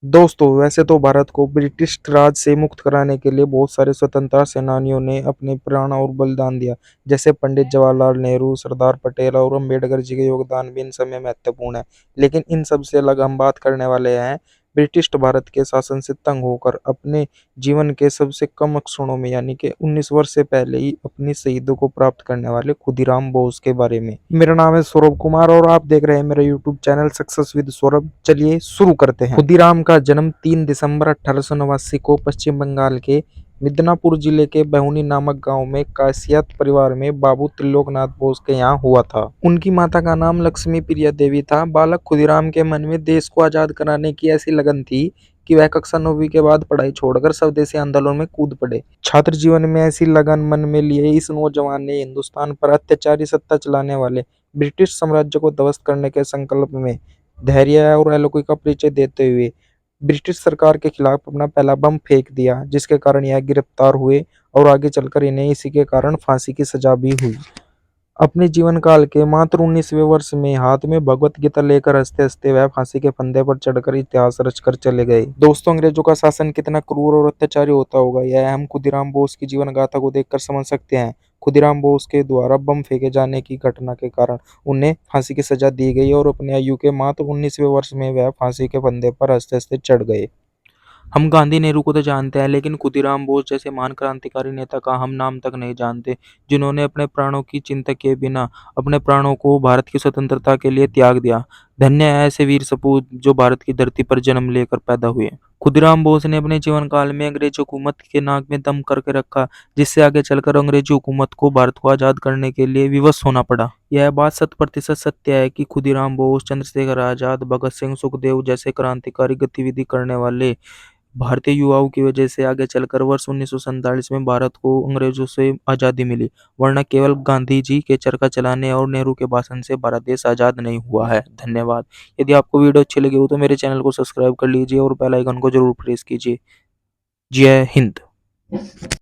दोस्तों, वैसे तो भारत को ब्रिटिश राज से मुक्त कराने के लिए बहुत सारे स्वतंत्रता सेनानियों ने अपने प्राण और बलिदान दिया। जैसे पंडित जवाहरलाल नेहरू, सरदार पटेल और अम्बेडकर जी के योगदान भी इन सब में महत्वपूर्ण है। लेकिन इन सब से अलग हम बात करने वाले हैं ब्रिटिश भारत के शासन से तंग होकर अपने जीवन के सबसे कम क्षणों में यानी कि 19 वर्ष से पहले ही अपनी शहीदों को प्राप्त करने वाले खुदीराम बोस के बारे में। मेरा नाम है सौरभ कुमार और आप देख रहे हैं मेरा YouTube channel success with Saurabh. चलिए शुरू करते हैं। खुदीराम का जन्म 3 दिसंबर 1889 को पश्चिम बंगाल के मिदनापुर जिले के बहुनी नामक गांव में कायसियत परिवार में बाबू त्रिलोकनाथ बोस के यहाँ हुआ था। उनकी माता का नाम लक्ष्मी प्रिया देवी था। बालक खुदीराम के मन में देश को आजाद कराने की ऐसी लगन थी कि वह कक्षा 9वीं के बाद पढ़ाई छोड़कर स्वदेशी आंदोलन में कूद पड़े। छात्र जीवन में ऐसी लगन मन में लिए इस नौजवान ने हिंदुस्तान पर अत्याचारी सत्ता चलाने वाले ब्रिटिश साम्राज्य को ध्वस्त करने के संकल्प में धैर्य और अलौकिक का परिचय देते हुए ब्रिटिश सरकार के खिलाफ अपना पहला बम फेंक दिया, जिसके कारण यह गिरफ्तार हुए और आगे चलकर इन्हें इसी के कारण फांसी की सजा भी हुई। अपने जीवन काल के मात्र 19वें वर्ष में हाथ में भगवत गीता लेकर हंसते हंसते वह फांसी के फंदे पर चढ़कर इतिहास रचकर चले गए। दोस्तों, अंग्रेजों का शासन कितना क्रूर और अत्याचारी होता होगा, यह हम खुदीराम बोस की जीवन गाथा को देखकर समझ सकते हैं। खुदीराम बोस के द्वारा बम फेंके जाने की घटना के कारण उन्हें फांसी की सजा दी गई और अपने आयु के मात्र 19वें वर्ष में वह फांसी के फंदे पर हंसते हंसते चढ़ गए। हम गांधी नेहरू को तो जानते हैं, लेकिन खुदीराम बोस जैसे महान क्रांतिकारी नेता का हम नाम तक नहीं जानते, जिन्होंने अपने प्राणों की चिंता किए बिना अपने प्राणों को भारत की स्वतंत्रता के लिए त्याग दिया। धन्य है ऐसे वीर सपूत जो भारत की धरती पर जन्म लेकर पैदा हुए। खुदीराम बोस ने अपने जीवन काल में अंग्रेज हुकूमत के नाक में दम करके रखा, जिससे आगे चलकर अंग्रेजी हुकूमत को भारत को आजाद करने के लिए विवश होना पड़ा। यह बात 100% सत्य है कि खुदीराम बोस, चंद्रशेखर आजाद, भगत सिंह, सुखदेव जैसे क्रांतिकारी गतिविधि करने वाले भारतीय युवाओं की वजह से आगे चलकर वर्ष 1947 में भारत को अंग्रेजों से आज़ादी मिली, वरना केवल गांधी जी के चरखा चलाने और नेहरू के भाषण से भारत देश आज़ाद नहीं हुआ है। धन्यवाद। यदि आपको वीडियो अच्छी लगी हो तो मेरे चैनल को सब्सक्राइब कर लीजिए और बेल आइकन को जरूर प्रेस कीजिए। जय हिंद।